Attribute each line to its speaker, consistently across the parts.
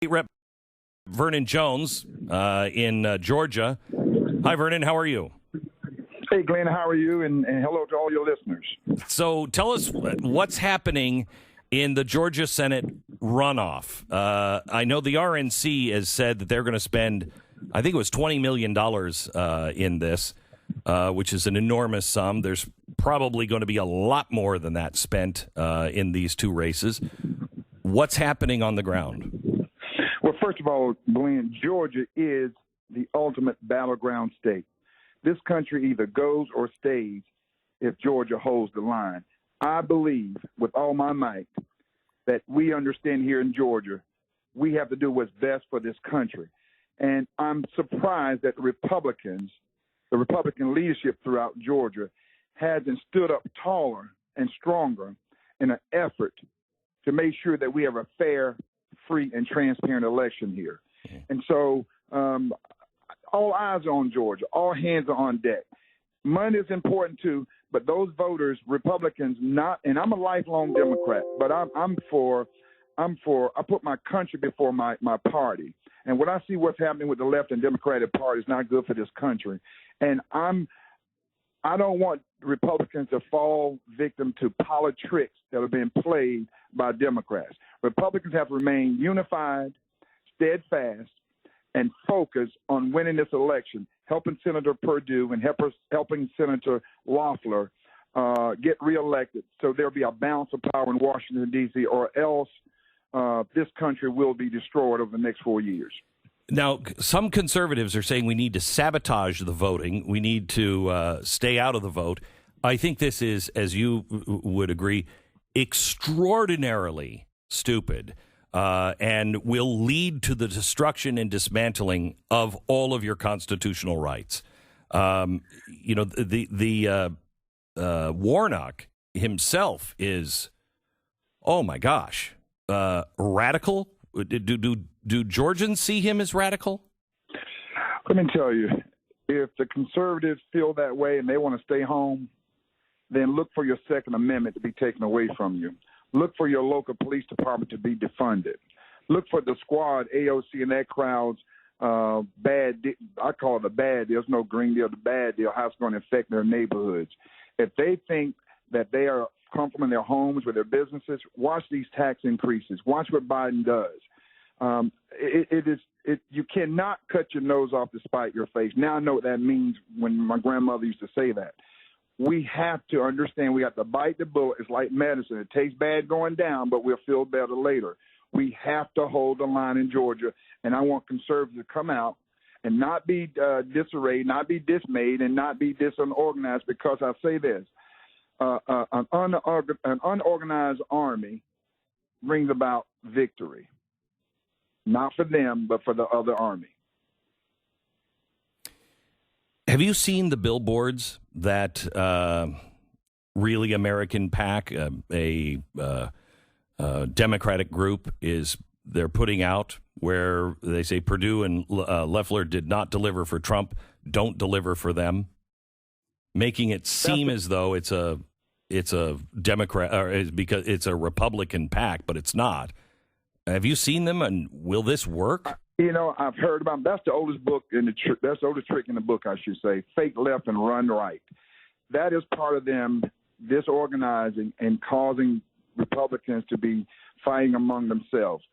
Speaker 1: Rep. Vernon Jones in Georgia. Hi, Vernon. How are you?
Speaker 2: Hey, Glenn. How are you? And hello to all your listeners.
Speaker 1: So tell us what's happening in the Georgia Senate runoff. I know the RNC has said that they're going to spend, I think it was $20 million in this, which is an enormous sum. There's probably going to be a lot more than that spent in these two races. What's happening on the ground?
Speaker 2: Well, first of all, Glenn, Georgia is the ultimate battleground state. This country either goes or stays if Georgia holds the line. I believe with all my might that we understand here in Georgia, we have to do what's best for this country. And I'm surprised that the Republican leadership throughout Georgia hasn't stood up taller and stronger in an effort to make sure that we have a fair, free, and transparent election here. And so all eyes are on Georgia. All hands are on deck. Money is important too, but those voters, Republicans, not, and I'm a lifelong Democrat, but I put my country before my party. And when I see what's happening with the left and Democratic Party, it's not good for this country. And I don't want Republicans to fall victim to politics that are being played by Democrats. Republicans have to remain unified, steadfast, and focused on winning this election, helping Senator Perdue and helping Senator Loeffler get reelected so there'll be a balance of power in Washington, D.C., or else this country will be destroyed over the next 4 years.
Speaker 1: Now, some conservatives are saying we need to sabotage the voting. We need to stay out of the vote. I think this is, as you would agree, extraordinarily stupid and will lead to the destruction and dismantling of all of your constitutional rights. Warnock himself is, oh my gosh, radical. Do Georgians see him as radical?
Speaker 2: Let me tell you, if the conservatives feel that way and they want to stay home, then look for your Second Amendment to be taken away from you. Look for your local police department to be defunded. Look for the squad, AOC, and that crowd's bad deal. I call it a bad deal. There's no green deal, the bad deal, how it's going to affect their neighborhoods. If they think that they are comfortable in their homes with their businesses, watch these tax increases. Watch what Biden does. You cannot cut your nose off to spite your face. Now I know what that means when my grandmother used to say that. We have to understand we have to bite the bullet. It's like medicine. It tastes bad going down, but we'll feel better later. We have to hold the line in Georgia, and I want conservatives to come out and not be disarrayed, not be dismayed, and not be disorganized, because I say this. An unorganized army brings about victory. Not for them, but for the other army.
Speaker 1: Have you seen the billboards that Really American PAC, a Democratic group, they're putting out, where they say Perdue and Loeffler did not deliver for Trump, don't deliver for them, making it seem as though it's a Democrat, or because it's a Republican PAC, but it's not. Have you seen them, and will this work?
Speaker 2: You know, I've heard about them. That's the oldest book that's the oldest trick in the book, I should say. Fake left and run right. That is part of them disorganizing and causing Republicans to be fighting among themselves.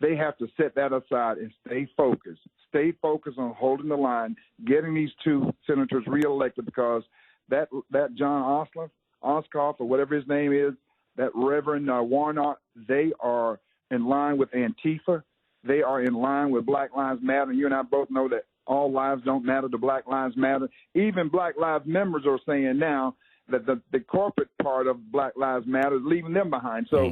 Speaker 2: They have to set that aside and stay focused. Stay focused on holding the line, getting these two senators reelected, because that John Ossoff, or whatever his name is, that Reverend Warnock, they are in line with Antifa. They are in line with Black Lives Matter. And you and I both know that all lives don't matter to Black Lives Matter. Even Black Lives members are saying now that the corporate part of Black Lives Matter is leaving them behind. So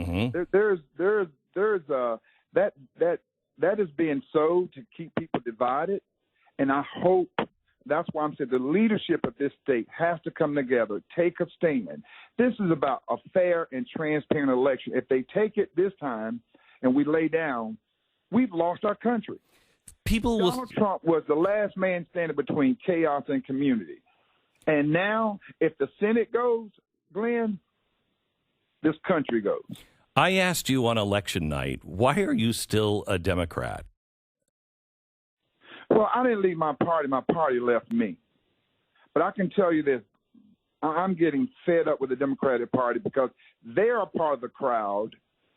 Speaker 2: that is being sowed to keep people divided. And I hope that's why I'm saying the leadership of this state has to come together, take a stand. This is about a fair and transparent election. If they take it this time and we lay down, we've lost our country. Donald Trump was the last man standing between chaos and community. And now, if the Senate goes, Glenn, this country goes.
Speaker 1: I asked you on election night, why are you still a Democrat?
Speaker 2: Well, I didn't leave my party. My party left me. But I can tell you this. I'm getting fed up with the Democratic Party because they're a part of the crowd,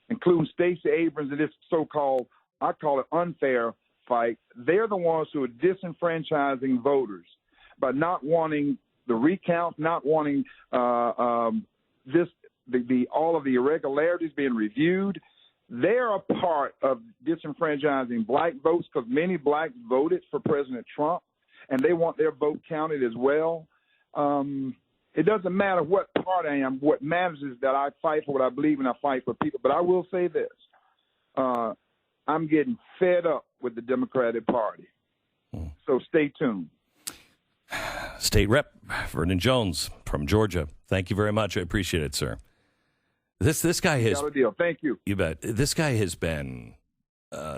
Speaker 2: including Stacey Abrams in this so-called, I call it unfair fight. They're the ones who are disenfranchising voters by not wanting the recount, not wanting all of the irregularities being reviewed. They're a part of disenfranchising black votes because many blacks voted for President Trump, and they want their vote counted as well. It doesn't matter what party I am. What matters is that I fight for what I believe in. I fight for people. But I will say this. I'm getting fed up with the Democratic Party. So stay tuned.
Speaker 1: State Rep Vernon Jones from Georgia. Thank you very much. I appreciate it, sir. This guy has.
Speaker 2: Got a deal. Thank you.
Speaker 1: You bet. This guy has been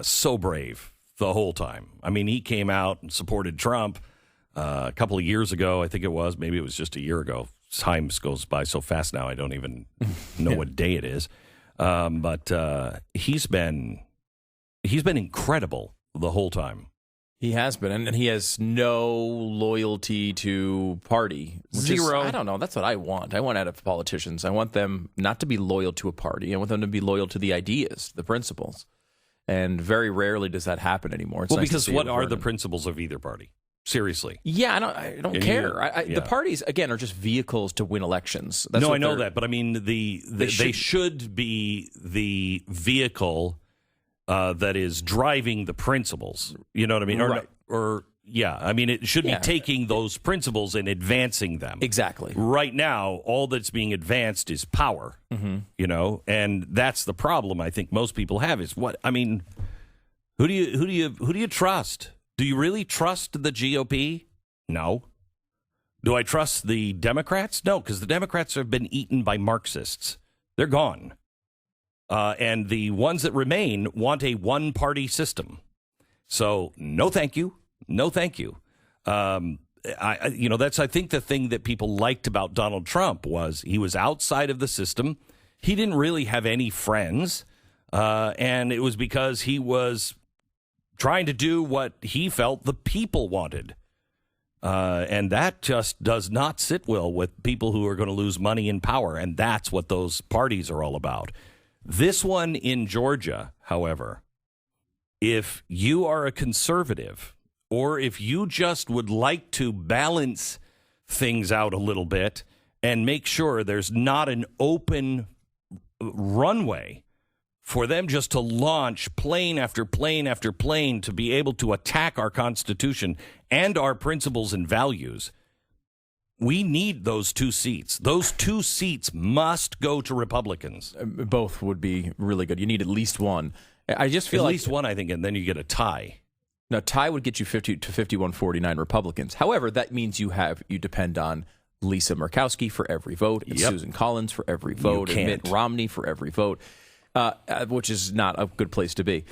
Speaker 1: so brave the whole time. I mean, he came out and supported Trump a couple of years ago. I think it was. Maybe it was just a year ago. Time goes by so fast now. I don't even know what day it is. But he's been incredible the whole time.
Speaker 3: He has been, and he has no loyalty to party.
Speaker 1: Zero.
Speaker 3: I don't know. That's what I want. I want out of politicians. I want them not to be loyal to a party. I want them to be loyal to the ideas, the principles. And very rarely does that happen anymore. It's nice
Speaker 1: because what are the principles of either party? Seriously.
Speaker 3: Yeah, I don't care. The parties, again, are just vehicles to win elections. That's
Speaker 1: I know that. But I mean, they should be the vehicle that is driving the principles. You know what I mean?
Speaker 3: Right.
Speaker 1: I mean, it should be taking those principles and advancing them.
Speaker 3: Exactly.
Speaker 1: Right now, all that's being advanced is power. Mm-hmm. You know, and that's the problem. I think most people have is what I mean. Who do you trust? Do you really trust the GOP? No. Do I trust the Democrats? No, because the Democrats have been eaten by Marxists. They're gone. And the ones that remain want a one-party system. So, thank you. No, thank you. That's, I think, the thing that people liked about Donald Trump was he was outside of the system. He didn't really have any friends. And it was because he was trying to do what he felt the people wanted. And that just does not sit well with people who are going to lose money and power. And that's what those parties are all about. This one in Georgia, however, if you are a conservative or if you just would like to balance things out a little bit and make sure there's not an open runway for them just to launch plane after plane after plane to be able to attack our Constitution and our principles and values, we need those 2 seats. Those 2 seats must go to Republicans.
Speaker 3: Both would be really good. You need at least one. I just feel
Speaker 1: at least one, I think, and then you get a tie.
Speaker 3: Now, tie would get you 50 to 51-49 Republicans. However, that means you depend on Lisa Murkowski for every vote, and Susan Collins for every vote, and Mitt Romney for every vote, which is not a good place to be.